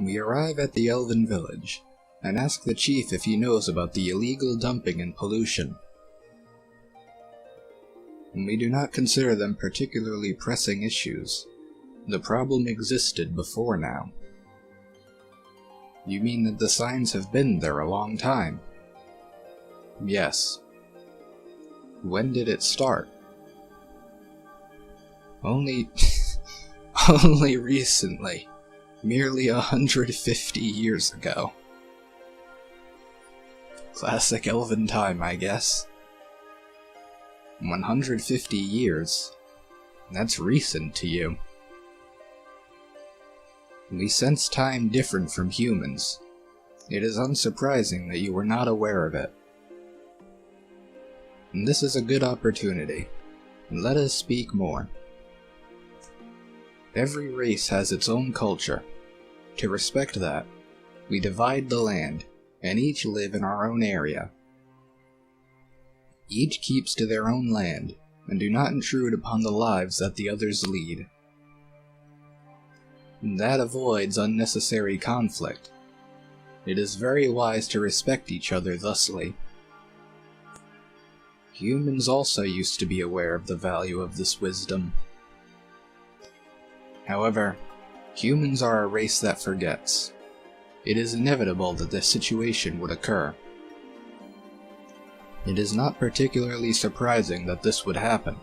We arrive at the Elven village, and ask the chief if he knows about the illegal dumping and pollution. We do not consider them particularly pressing issues. The problem existed before now. You mean that the signs have been there a long time? Yes. When did it start? Only recently. Merely 150 years ago. Classic elven time, I guess. 150 years? That's recent to you. We sense time different from humans. It is unsurprising that you were not aware of it. And this is a good opportunity. Let us speak more. Every race has its own culture. To respect that, we divide the land, and each live in our own area. Each keeps to their own land, and do not intrude upon the lives that the others lead. That avoids unnecessary conflict. It is very wise to respect each other thusly. Humans also used to be aware of the value of this wisdom. However, humans are a race that forgets. It is inevitable that this situation would occur. It is not particularly surprising that this would happen.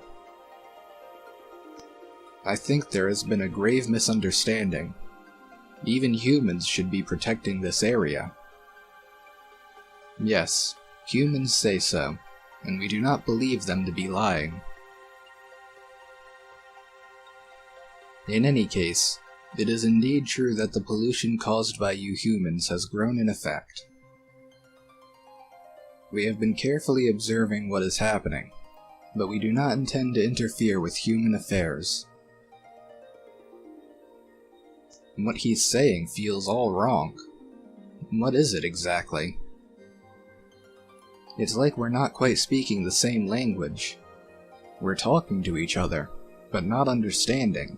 I think there has been a grave misunderstanding. Even humans should be protecting this area. Yes, humans say so, and we do not believe them to be lying. In any case, it is indeed true that the pollution caused by you humans has grown in effect. We have been carefully observing what is happening, but we do not intend to interfere with human affairs. What he's saying feels all wrong. What is it exactly? It's like we're not quite speaking the same language. We're talking to each other, but not understanding.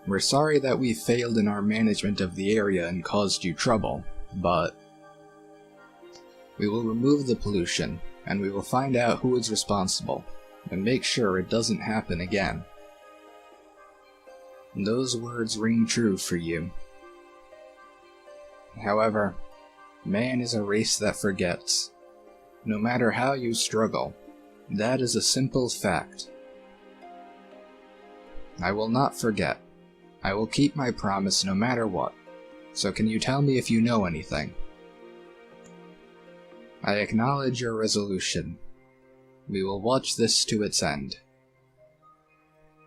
We're sorry that we failed in our management of the area and caused you trouble, but we will remove the pollution, and we will find out who is responsible, and make sure it doesn't happen again. Those words ring true for you. However, man is a race that forgets. No matter how you struggle, that is a simple fact. I will not forget. I will keep my promise no matter what. So can you tell me if you know anything? I acknowledge your resolution. We will watch this to its end.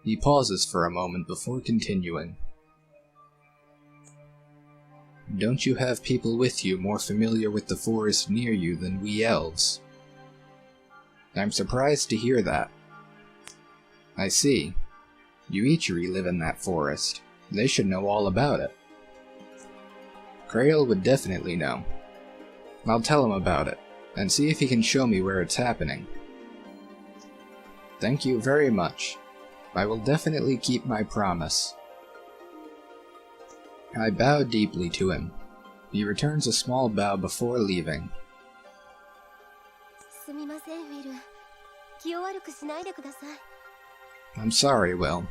He pauses for a moment before continuing. Don't you have people with you more familiar with the forest near you than we elves? I'm surprised to hear that. I see. You Ichiri live in that forest. They should know all about it. Krail would definitely know. I'll tell him about it, and see if he can show me where it's happening. Thank you very much. I will definitely keep my promise. I bow deeply to him. He returns a small bow before leaving. I'm sorry, Will.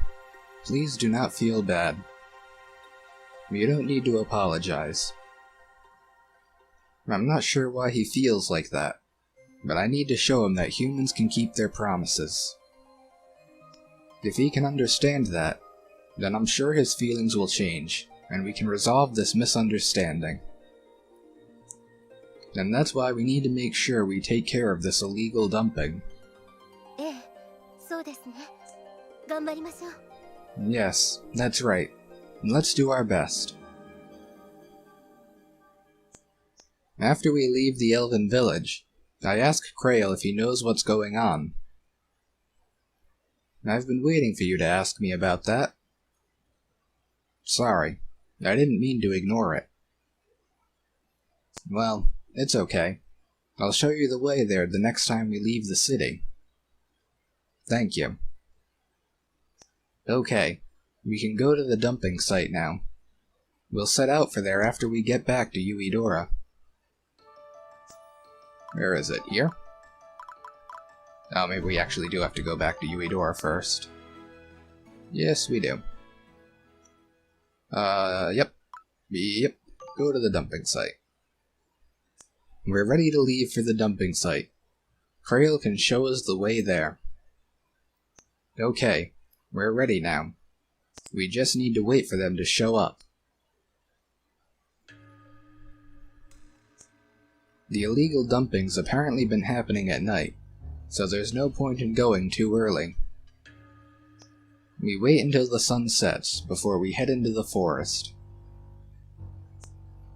Please do not feel bad. You don't need to apologize. I'm not sure why he feels like that, but I need to show him that humans can keep their promises. If he can understand that, then I'm sure his feelings will change, and we can resolve this misunderstanding. And that's why we need to make sure we take care of this illegal dumping. Yes, that's right. Let's do our best. After we leave the Elven village, I ask Krail if he knows what's going on. I've been waiting for you to ask me about that. Sorry, I didn't mean to ignore it. Well, it's okay. I'll show you the way there the next time we leave the city. Thank you. Okay, we can go to the dumping site now. We'll set out for there after we get back to Uedora. Where is it? Here? Oh, maybe we actually do have to go back to Uedora first. Yes, we do. Yep. Go to the dumping site. We're ready to leave for the dumping site. Krail can show us the way there. Okay, we're ready now. We just need to wait for them to show up. The illegal dumping's apparently been happening at night, so there's no point in going too early. We wait until the sun sets before we head into the forest.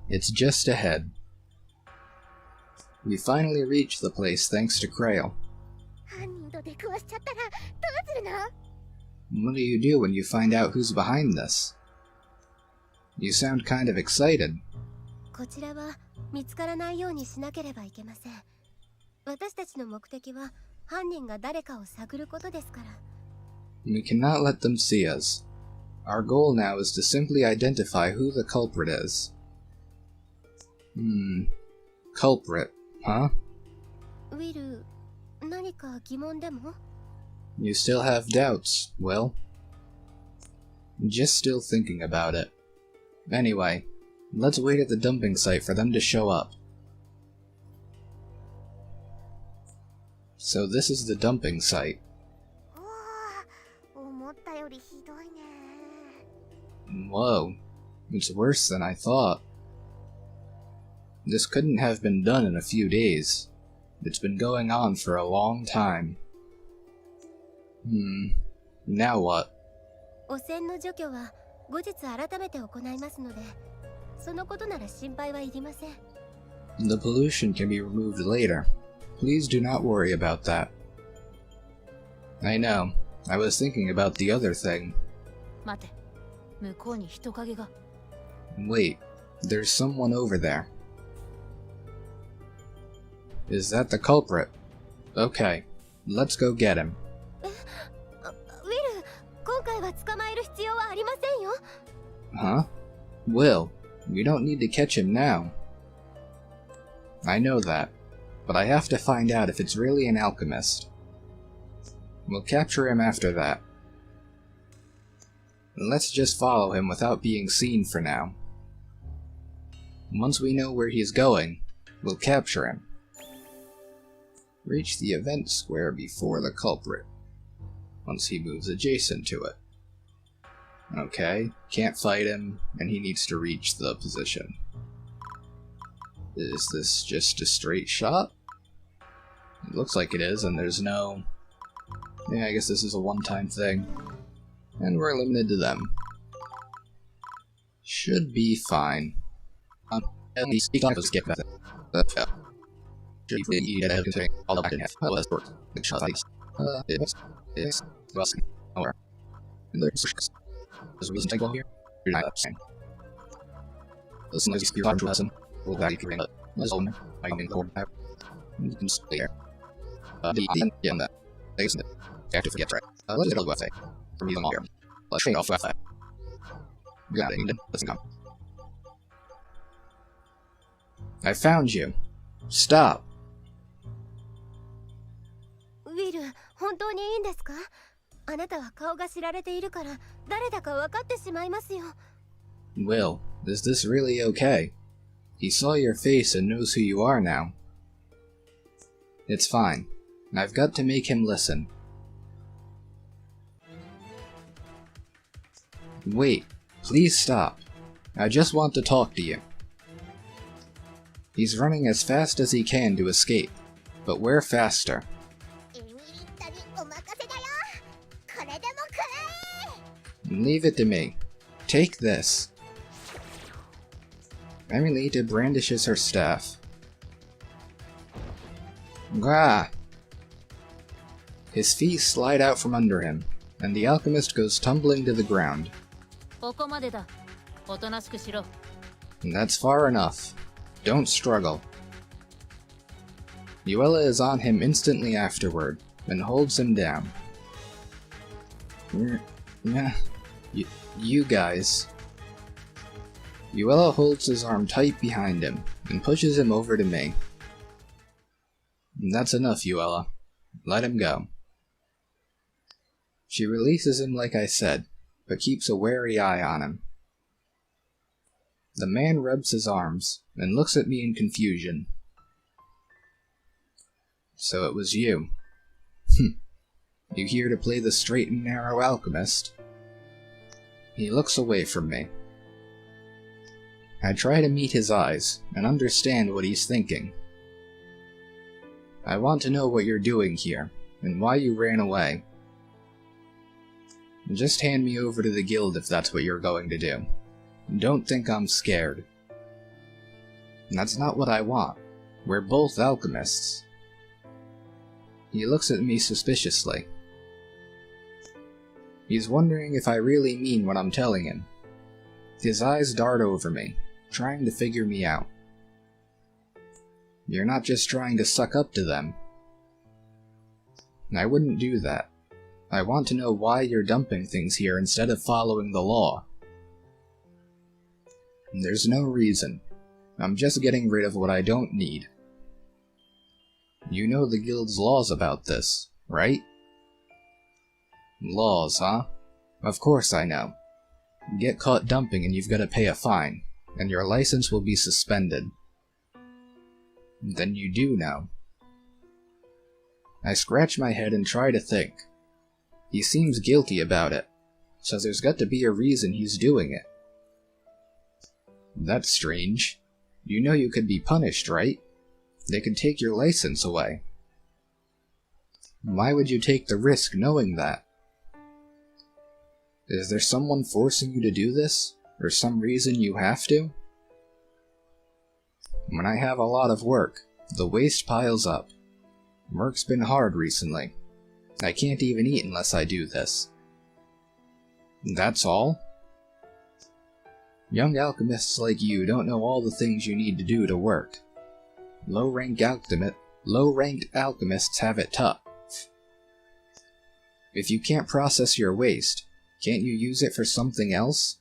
It's just ahead. We finally reach the place thanks to Krail. What do you do when you find out who's behind this? You sound kind of excited. We cannot let them see us. Our goal now is to simply identify who the culprit is. Culprit, huh? You still have doubts, Will? Just still thinking about it. Anyway, let's wait at the dumping site for them to show up. So this is the dumping site. Whoa, it's worse than I thought. This couldn't have been done in a few days. It's been going on for a long time. Now what? The pollution can be removed later. Please do not worry about that. I know. I was thinking about the other thing. Wait, there's someone over there. Is that the culprit? Okay, let's go get him. Huh? Will, we don't need to catch him now. I know that, but I have to find out if it's really an alchemist. We'll capture him after that. Let's just follow him without being seen for now. Once we know where he's going, we'll capture him. Reach the event square before the culprit, once he moves adjacent to it. Okay, can't fight him, and he needs to reach the position. Is this just a straight shot? It looks like it is, and there's no... Yeah, I guess this is a one-time thing. And we're limited to them. Should be fine. I found you. Stop. Will, is this really okay? He saw your face and knows who you are now. It's fine. I've got to make him listen. Wait, please stop. I just want to talk to you. He's running as fast as he can to escape, but we're faster. Leave it to me. Take this. Emilita brandishes her staff. Gah! His feet slide out from under him, and the alchemist goes tumbling to the ground. That's far enough. Don't struggle. Yuella is on him instantly afterward, and holds him down. You guys. Yuella holds his arm tight behind him and pushes him over to me. That's enough, Yuella. Let him go. She releases him like I said, but keeps a wary eye on him. The man rubs his arms and looks at me in confusion. So it was you. You here to play the straight and narrow alchemist? He looks away from me. I try to meet his eyes and understand what he's thinking. I want to know what you're doing here, and why you ran away. Just hand me over to the guild if that's what you're going to do. Don't think I'm scared. That's not what I want. We're both alchemists. He looks at me suspiciously. He's wondering if I really mean what I'm telling him. His eyes dart over me, trying to figure me out. You're not just trying to suck up to them. I wouldn't do that. I want to know why you're dumping things here instead of following the law. There's no reason. I'm just getting rid of what I don't need. You know the guild's laws about this, right? Laws, huh? Of course I know. Get caught dumping and you've got to pay a fine, and your license will be suspended. Then you do know. I scratch my head and try to think. He seems guilty about it, so there's got to be a reason he's doing it. That's strange. You know you could be punished, right? They could take your license away. Why would you take the risk knowing that? Is there someone forcing you to do this? Or some reason you have to? When I have a lot of work, the waste piles up. Work's been hard recently. I can't even eat unless I do this. That's all? Young alchemists like you don't know all the things you need to do to work. Low-ranked alchemists have it tough. If you can't process your waste, can't you use it for something else?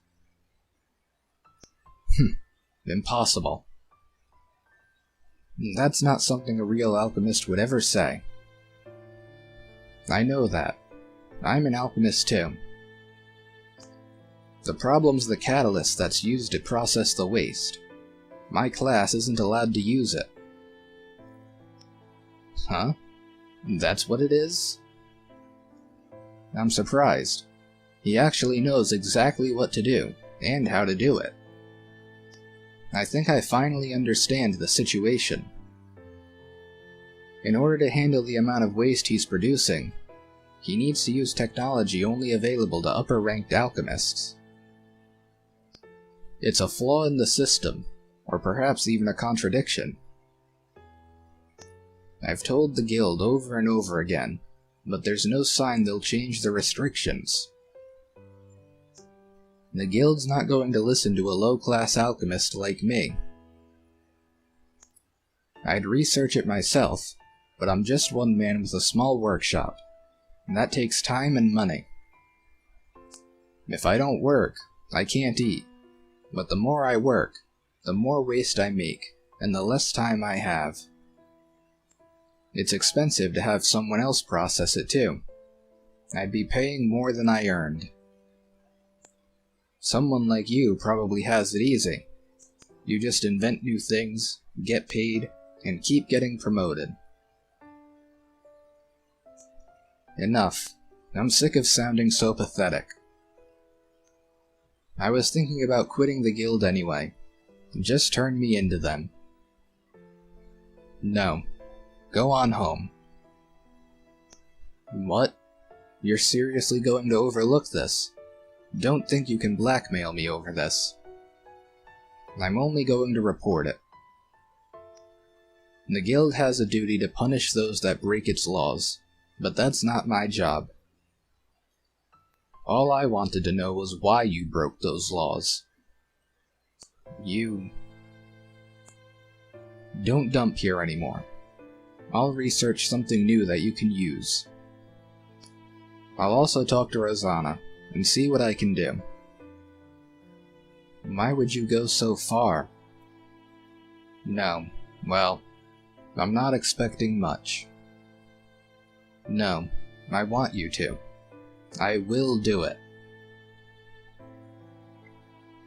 Impossible. That's not something a real alchemist would ever say. I know that. I'm an alchemist too. The problem's the catalyst that's used to process the waste. My class isn't allowed to use it. Huh? That's what it is? I'm surprised. He actually knows exactly what to do, and how to do it. I think I finally understand the situation. In order to handle the amount of waste he's producing, he needs to use technology only available to upper-ranked alchemists. It's a flaw in the system, or perhaps even a contradiction. I've told the guild over and over again, but there's no sign they'll change the restrictions. The guild's not going to listen to a low-class alchemist like me. I'd research it myself, but I'm just one man with a small workshop, and that takes time and money. If I don't work, I can't eat, but the more I work, the more waste I make, and the less time I have. It's expensive to have someone else process it too. I'd be paying more than I earned. Someone like you probably has it easy. You just invent new things, get paid, and keep getting promoted. Enough. I'm sick of sounding so pathetic. I was thinking about quitting the guild anyway. Just turn me into them. No. Go on home. What? You're seriously going to overlook this? Don't think you can blackmail me over this. I'm only going to report it. The guild has a duty to punish those that break its laws, but that's not my job. All I wanted to know was why you broke those laws. You... Don't dump here anymore. I'll research something new that you can use. I'll also talk to Rosanna and see what I can do. Why would you go so far? No, well, I'm not expecting much. No, I want you to. I will do it.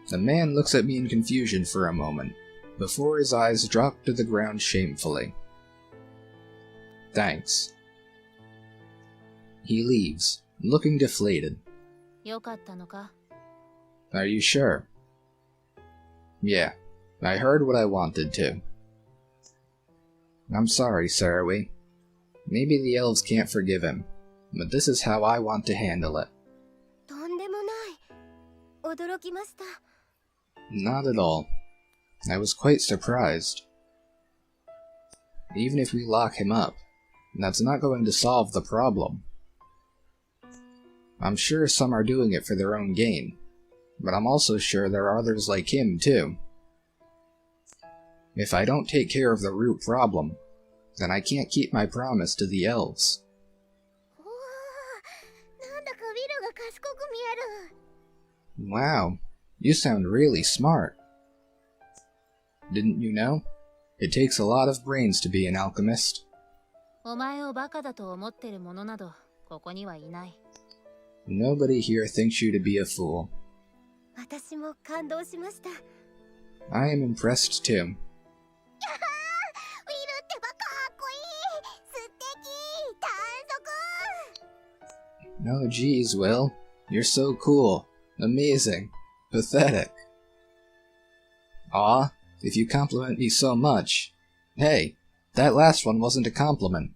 The man looks at me in confusion for a moment, before his eyes drop to the ground shamefully. Thanks. He leaves, looking deflated. Are you sure? Yeah, I heard what I wanted to. I'm sorry, Saraway. Maybe the elves can't forgive him, but this is how I want to handle it. Not at all. I was quite surprised. Even if we lock him up, that's not going to solve the problem. I'm sure some are doing it for their own gain, but I'm also sure there are others like him too. If I don't take care of the root problem, then I can't keep my promise to the elves. Wow, you sound really smart. Didn't you know? It takes a lot of brains to be an alchemist. Nobody here thinks you to be a fool. I am impressed too. Oh geez, Will. You're so cool. Amazing. Pathetic. Aw, if you compliment me so much. Hey, that last one wasn't a compliment.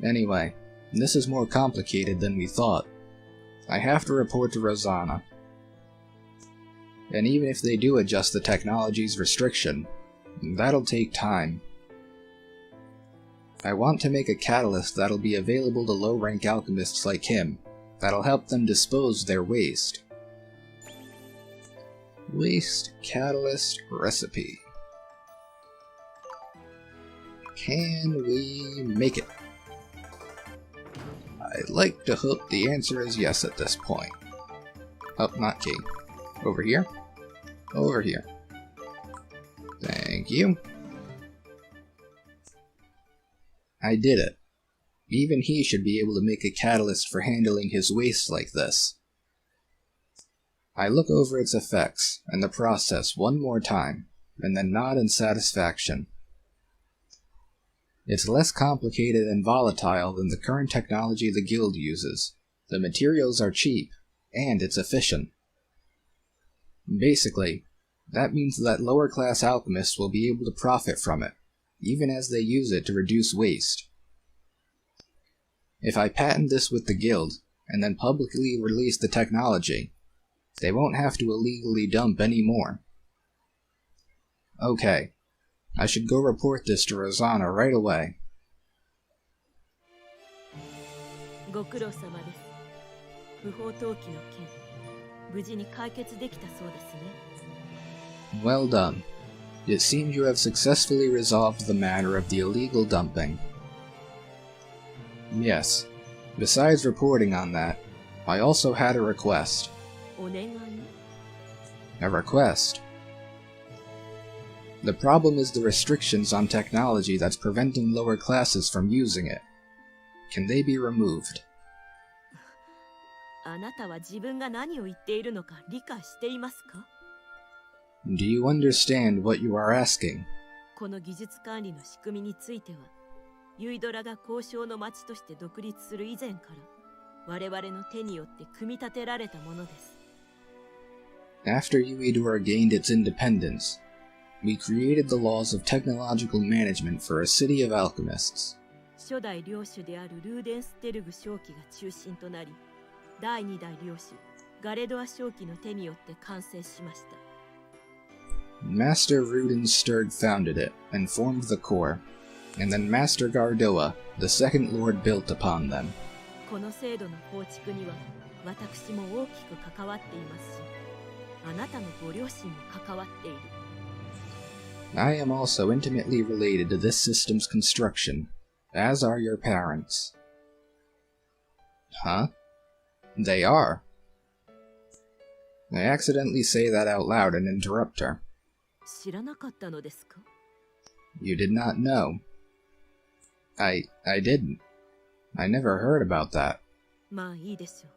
Anyway, this is more complicated than we thought. I have to report to Rosanna. And even if they do adjust the technology's restriction, that'll take time. I want to make a catalyst that'll be available to low-rank alchemists like him, that'll help them dispose their waste. Waste catalyst recipe. Can we make it? I'd like to hope the answer is yes at this point. Oh, not key. Over here? Over here. Thank you. I did it. Even he should be able to make a catalyst for handling his waste like this. I look over its effects and the process one more time, and then nod in satisfaction. It's less complicated and volatile than the current technology the guild uses. The materials are cheap, and it's efficient. Basically, that means that lower-class alchemists will be able to profit from it, even as they use it to reduce waste. If I patent this with the guild, and then publicly release the technology, they won't have to illegally dump any more. Okay, I should go report this to Rosanna right away. Well done. It seems you have successfully resolved the matter of the illegal dumping. Yes. Besides reporting on that, I also had a request. A request? The problem is the restrictions on technology that's preventing lower classes from using it. Can they be removed? Do you understand what you are asking? After Uedora gained its independence, we created the laws of technological management for a city of alchemists. Master Rudenstern founded it and formed the core, and then Master Gardoa, the second lord, built upon them. I am also intimately related to this system's construction, as are your parents. Huh? They are. I accidentally say that out loud and interrupt her. 知らなかったのですか? You did not know. I didn't. I never heard about that. まあいいでしょう。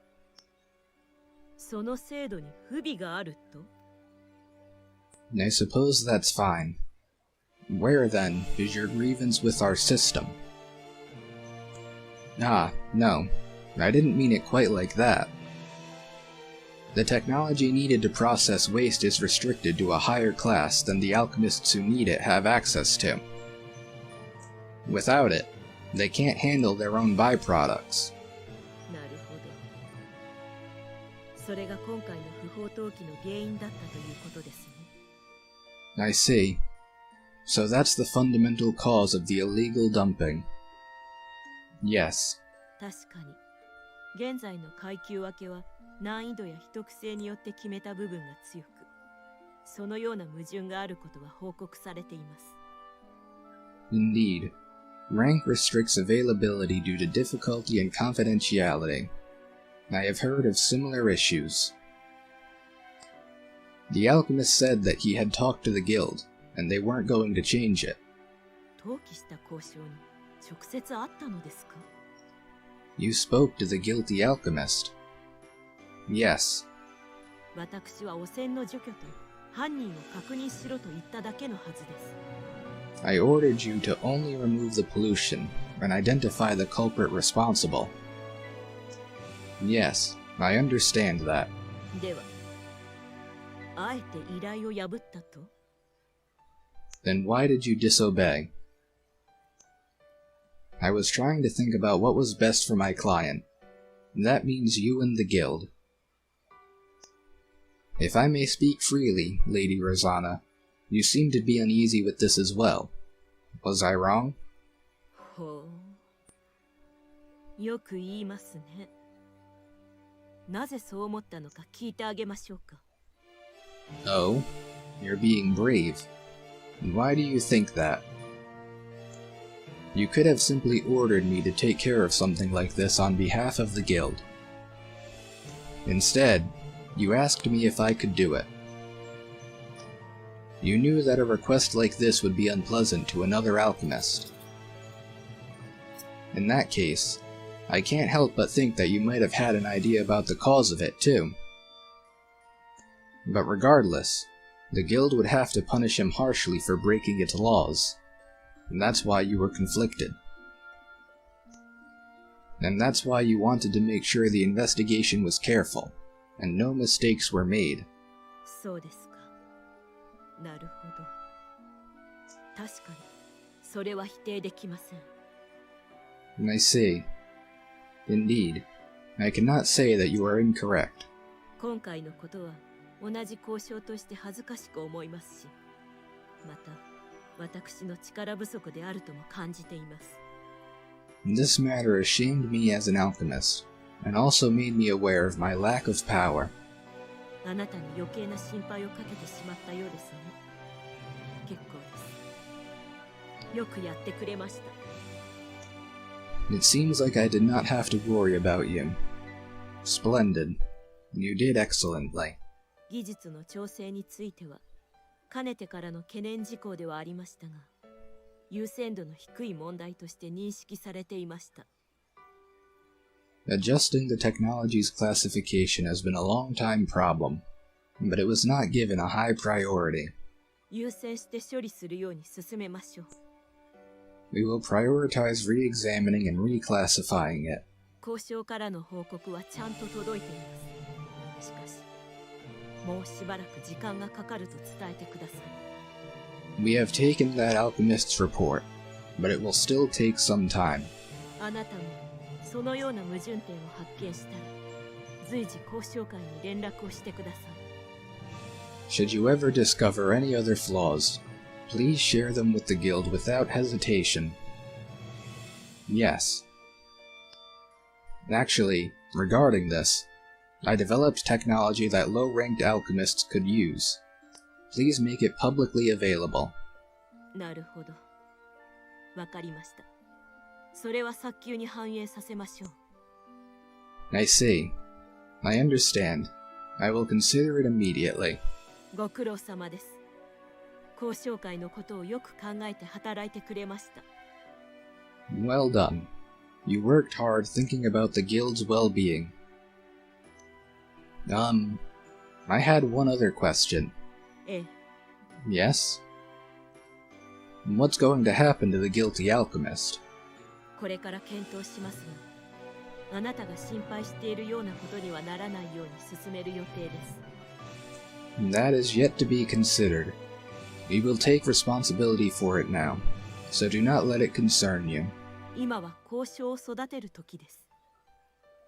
その制度に不備があると? I suppose that's fine. Where, then, is your grievance with our system? Ah, no. I didn't mean it quite like that. The technology needed to process waste is restricted to a higher class than the alchemists who need it have access to. Without it, they can't handle their own byproducts. なるほど。それが今回の不法投棄の原因だったということですね。I see. So that's the fundamental cause of the illegal dumping. Yes. 確かに、現在の階級分けは難易度や秘匿性によって決めた部分が強く、そのような矛盾があることは報告されています。Indeed. Rank restricts availability due to difficulty and confidentiality. I have heard of similar issues. The alchemist said that he had talked to the guild, and they weren't going to change it. 登記した交渉に直接会ったのですか? You spoke to the guilty alchemist. Yes. 私は汚染の除去と犯人を確認しろと言っただけのはずです。I ordered you to only remove the pollution and identify the culprit responsible. Yes, I understand that. では、あえて依頼を破ったと? Then why did you disobey? I was trying to think about what was best for my client. That means you and the guild. If I may speak freely, Lady Rosanna, you seem to be uneasy with this as well. Was I wrong? ほう。よく言いますね。なぜそう思ったのか聞いてあげましょうか。Oh, you're being brave. Why do you think that? You could have simply ordered me to take care of something like this on behalf of the guild. Instead, you asked me if I could do it. You knew that a request like this would be unpleasant to another alchemist. In that case, I can't help but think that you might have had an idea about the cause of it, too. But regardless, the guild would have to punish him harshly for breaking its laws, and that's why you were conflicted. And that's why you wanted to make sure the investigation was careful, and no mistakes were made. そうですか。なるほど。確かに、それは否定できません。I see. Indeed, I cannot say that you are incorrect. 今回のことは同じ交渉として恥ずかしく思いますし、また私の力不足であるとも感じています。This matter ashamed me as an alchemist, and also made me aware of my lack of power. あなたに余計な心配をかけてしまったようですね。結構です。よくやってくれました。It seems like I did not have to worry about you. Splendid. You did excellently. 技術の調整については、かねてからの懸念事項ではありましたが、優先度の低い問題として認識されていました。Adjusting the technology's classification has been a long-time problem, but it was not given a high priority. 優先して処理するように進めましょう。We will prioritize re-examining and reclassifying it. 交渉からの報告はちゃんと届いています。しかし、もうしばらく時間がかかると伝えてください。We have taken that alchemist's report, but it will still take some time. あなたもそのような矛盾点を発見したら、随時交渉会に連絡をしてください。Should you ever discover any other flaws, please share them with the guild without hesitation. Yes. Actually, regarding this, I developed technology that low-ranked alchemists could use. Please make it publicly available. なるほど。わかりました。それは早急に反映させましょう。I see. I understand. I will consider it immediately. ご苦労様です。交渉会のことをよく考えて働いてくれました。Well done. You worked hard thinking about the guild's well-being. I had one other question. ええ。 Yes? What's going to happen to the guilty alchemist? これから検討しますが、あなたが心配しているようなことにはならないように進める予定です。That is yet to be considered. We will take responsibility for it now, so do not let it concern you. 今は交渉を育てる時です。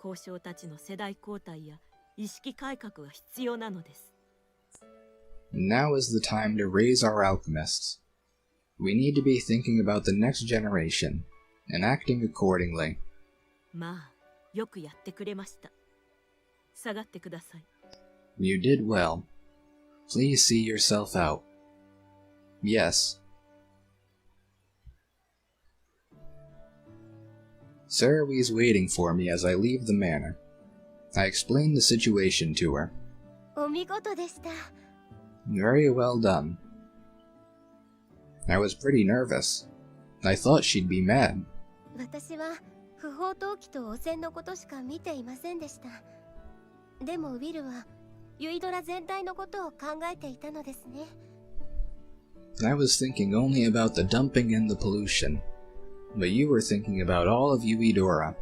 交渉たちの世代交代や意識改革が必要なのです。Now is the time to raise our alchemists. We need to be thinking about the next generation, and acting accordingly. まあ、よくやってくれました。下がってください。You did well. Please see yourself out. Yes. Sarawi's waiting for me as I leave the manor. I explained the situation to her. お見事でした。 Very well done. I was pretty nervous. I thought she'd be mad. 私は不法投棄と汚染のことしか見ていませんでした。でもウィルはユイドラ全体のことを考えていたのですね。I was thinking only about the dumping and the pollution, but you were thinking about all of Uedora.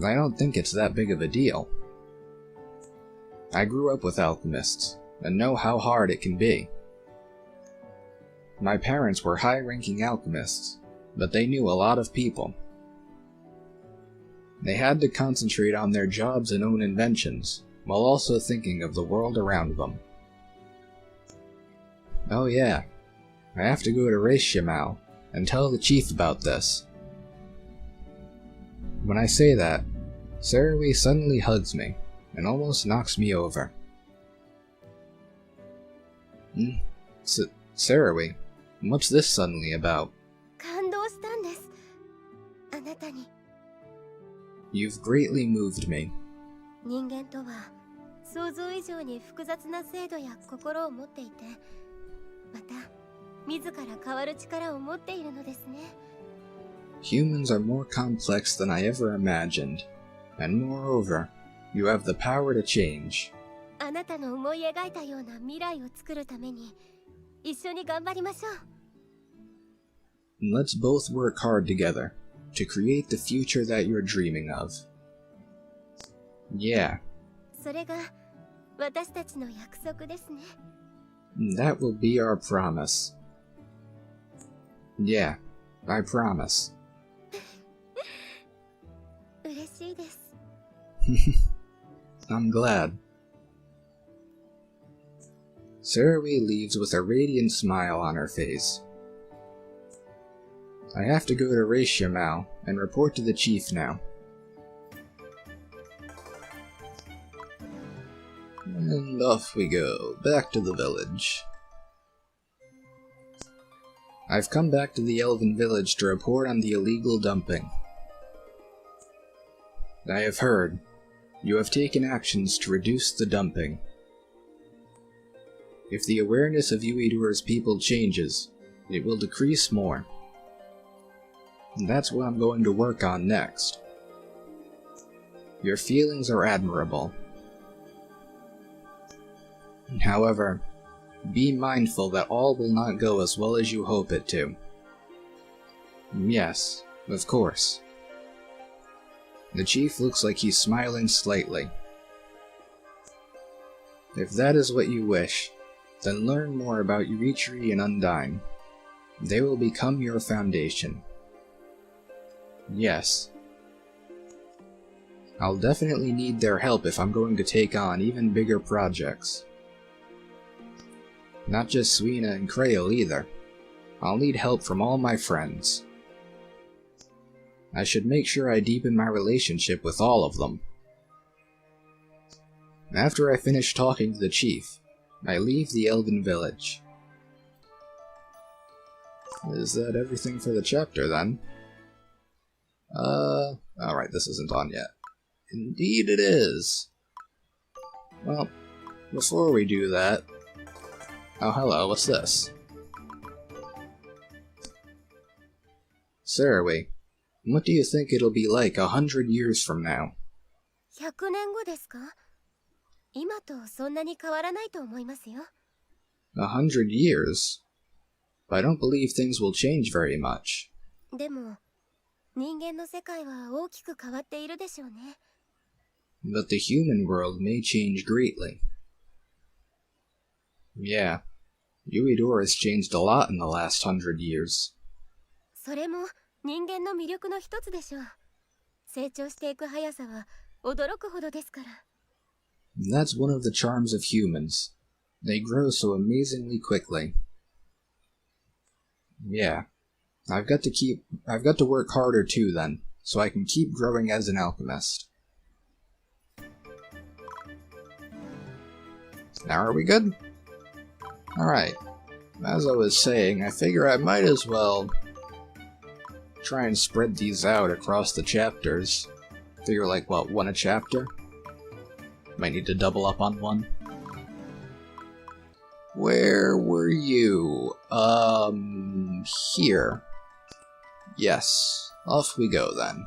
I don't think it's that big of a deal. I grew up with alchemists, and know how hard it can be. My parents were high-ranking alchemists, but they knew a lot of people. They had to concentrate on their jobs and own inventions, while also thinking of the world around them. Oh yeah, I have to go to Reishimal and tell the chief about this. When I say that, Sarawi suddenly hugs me and almost knocks me over. Sarawi, what's this suddenly about? 感動したんです。あなたに。 You've greatly moved me. 人間とは想像以上に複雑な制度や心を持っていて、また自ら変わる力を持っているのですね。 Humans are more complex than I ever imagined, and moreover, you have the power to change. あなたの思い描いたような未来を作るために一緒に頑張りましょう。 Let's both work hard together to create the future that you're dreaming of. Yeah. それが私たちの約束ですね。 That will be our promise. Yeah, I promise. 嬉しいです。 I'm glad. Sarawi leaves with a radiant smile on her face. I have to go to Reishimal and report to the chief now. And off we go, back to the village. I've come back to the Elven village to report on the illegal dumping. I have heard. You have taken actions to reduce the dumping. If the awareness of Uedora's people changes, it will decrease more. And that's what I'm going to work on next. Your feelings are admirable. However, be mindful that all will not go as well as you hope it to. Yes, of course. The chief looks like he's smiling slightly. If that is what you wish, then learn more about Eurytri and Undyne. They will become your foundation. Yes. I'll definitely need their help if I'm going to take on even bigger projects. Not just Suina and Krail either. I'll need help from all my friends. I should make sure I deepen my relationship with all of them. After I finish talking to the chief, I leave the Elven village. Is that everything for the chapter then? Alright, this isn't on yet. Indeed it is. Well, before we do that... Oh, hello, what's this? Sarahway, what do you think it'll be like 100 years from now? 100年後ですか？今とそんなに変わらないと思いますよ。 100 years? I don't believe things will change very much. でも、人間の世界は大きく変わっているでしょうね。 But the human world may change greatly. Yeah, Uedora has changed a lot in the last 100 years. それも人間の魅力の一つでしょう。成長していく速さは驚くほどですから。 That's one of the charms of humans. They grow so amazingly quickly. Yeah, I've got to work harder too then, so I can keep growing as an alchemist. Now are we good? Alright, as I was saying, I figure I might as well try and spread these out across the chapters. Figure like, what, one a chapter? Might need to double up on one. Where were you? Here. Yes. Off we go then.